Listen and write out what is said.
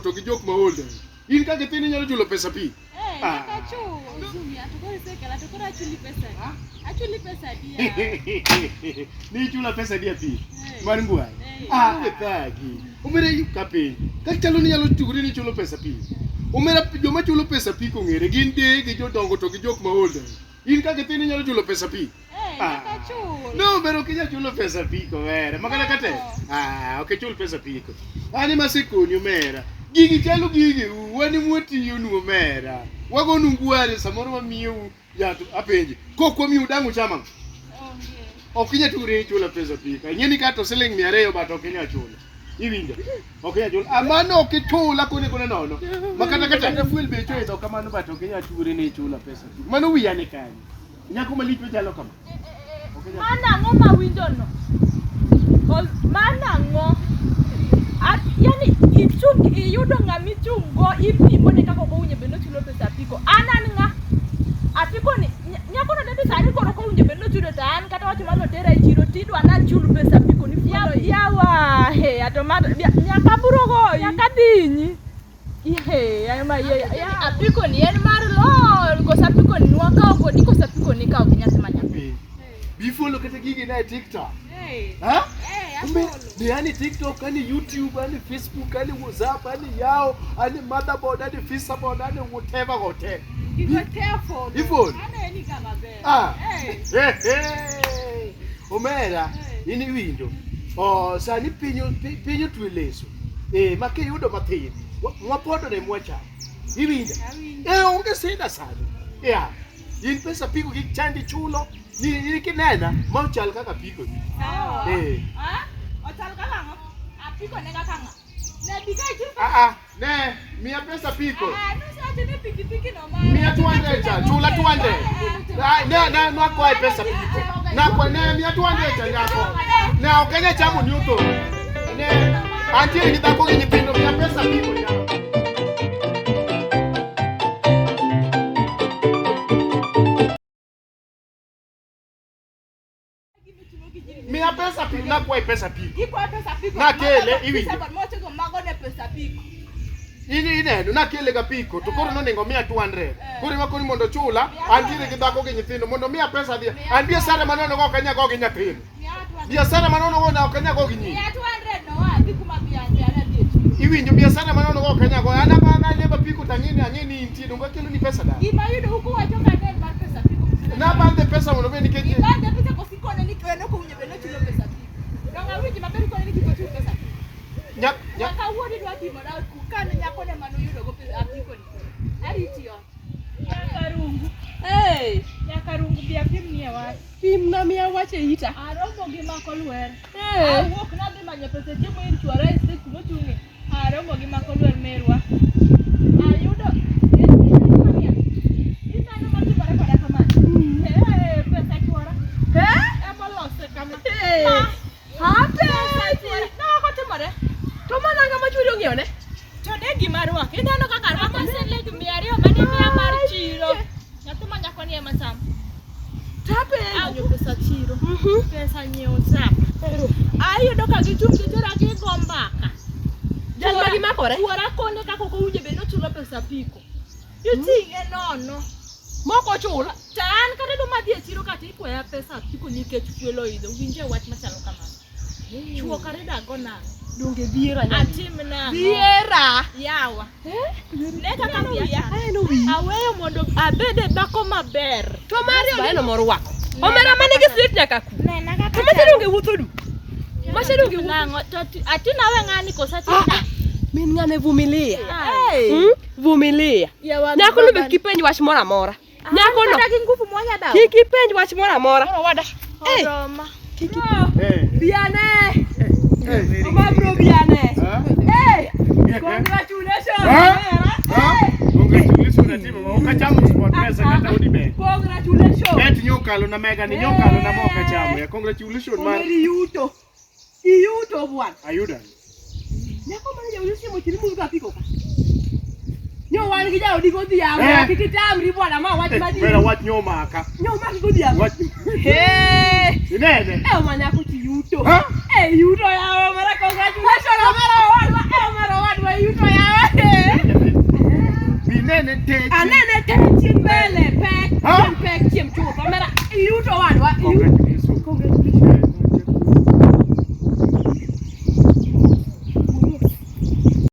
to gi jok ma older. In ka githini nyalo chulo pesa pi. Nakachu, Ozoom ya to kore sekala to kore achuli pesa. Achuli pesa dia. Ni chula pesa dia pi. Mar ngwa. Wethagi. Umere yuka pi. Ka chalo ni nyalo chugri ni chulo pesa pi. Umera joma chulo pesa pi kongere gin de gi jodongo to gi jok ma older. In ka githini nyalo chulo pesa pi. No, pero que ya chulo pesa pico, vera. Magana kate. Ok chulo pesa pico. Ani masikuni mera. Gigi chalo gigi, wani muoti yunu mera. Wago nunguare samoro mamiu ya apenji. Kokwa mi udangu chama. Okinya turi chulo pesa pico. Nyeni kato siling 200 but okinya chulo. Iwinja. Okinya chulo. Amano okichula kune nono. Makata kata fuel be choice kamano but okinya turi ni chulo pesa pico. Mano wiyane kani. Nyako malipo chalo kama. Mana ngo mawinjo no. Mana ngo. Yani ichung iyudo ngami chungo ipimo ne kako ko unye beno chulo pesa Apiko. Anan nga. Apiko ni nyako na dede sari ko unye beno chulo tan kata wacho malo tera ichiro tidwa na chulo pesa Apiko ni yawa he atomata nyaka burogo nyaka dinyi. Ayama ya Apiko ni en mar lo ko Apiko ni waka ko diko Apiko ni ka okinyasema nyapi. Before look at the gig in TikTok. Ni TikTok, ani YouTube, ani Facebook, ani WhatsApp, ani Yao, ani motherboard, ani Fisherboard, ani whatever hotel. You got careful. Ani kama Omera, ini window. Sani pinyo tuileso. Make yudo matini. Mwapodo ne mwacha. Iwinda. Unge senda sani. In pesa Apiko ki chandi chulo. Ni kinena mauchal kaka Apiko ni. Ochal kaka ngo? Apiko ne kaka ngo? Ne bikai chulo. Ne, mia pesa Apiko. No sa ne piki no ma. Mia 200 cha, chula 200. No kwa pesa Apiko. Na kwa ne mia 200 cha yako. Na okenya chamu nyuto. Ne, anti ni tako ni pindo mia pesa Apiko ya. Mia pesa Apiko na kwa pesa Apiko. Iko pesa Apiko. Na kele iwi. Sasa moto ko magone pesa Apiko. Ini na kele ga Apiko to koro no ningo 200. Kuri makoni mondo chula antire kidako ge nyithindo mondo mia pesa dia. Andie sare manono go kanya go ge nyathino. Biashara manono go na kanya go ge nyi. 200 no wa Apiko mabianje ana die. Iwinjo biashara manono go kanya go ana bana leba Apiko tangini angeni intino ngo kelo ni pesa da. Ima yudo huko wacho kana mar pesa Apiko. Na bande pesa mondo beni keje. Bande pesa ko sikone ni kweno ko unye beno chulo pesa Apiko. Donga wiji maberi ko ni kiko chulo pesa Apiko. Nyaka wodi dwa timo da kukane nyako ne mano yudo go pesa Apiko ni. Aritiyo. Nyakarungu. Nyakarungu bia pim ni wa. Pim na mi awache ita. Aromo gi mako lwer. Awuok na dhi manyo pesa chiemo ir Chuore sik kuma chungi. Aromo gi mako lwer merwa. Ayudo. Inano ma timore koda kamano. Pesa Chuore. Ebolose kama. No ko timore. To mana ngama chudo ngione? Chode gimarwa. Inano kaka rwako selegi 200 mane mia mar chiro. Nyatuma nyako ni ema sam. Tape anyo pesa chiro. Pesa nyeo sam. Ayudo ka gichungi tera gi gombaka. Jalma gi makore. Chuora kone kako ko uje beno chulo pesa Apiko. Yutinge nono. Moko chula. Tan kata do madhi e chiro kata ikoya pesa Apiko nikech chulo idho. Winje wach machalo kamano. Chuo kare dago na. Donge biera nyani. Atimna. Biera. Yawa. Neka ka biera. No wi. Aweyo mondo abede bako maber. To Mario baeno morwako. Omera mane gi street nyaka ku. Nena kaka. Kama donge wuotho du. Masharugi nango. Atina we ngani kosa tina. Min ngane vumilia. Vumilia. Nyako no bekipenj wach mora mora. Nyako no. Ndagi nguvu moja dawa. Kikipenj wach mora mora. Wada. Roma. Biane. Omabro biane. Congratulations. Congratulations na timu. Ukachamu sport pesa kata udi Congratulations. Bet nyokalo na mega ni nyokalo na moka chamu. Ya congratulations man. Yuto. Iyuto bwana. Ayuda. Nyako manje ulisi mo chini muga Apiko ka. Nyo wani kija odi godi yangu. Kikitamri bwana ma wati madi. Bela wati nyoma aka. Nyoma godi yangu. Wati. Nene. Manya kuti yuto. Yuto ya mara congratulations mara wadu. Mara wadu. wadwa yuto ya. Binene te. Anene te chimbele pek chiem chupa mera yuto wadwa. Congratulations.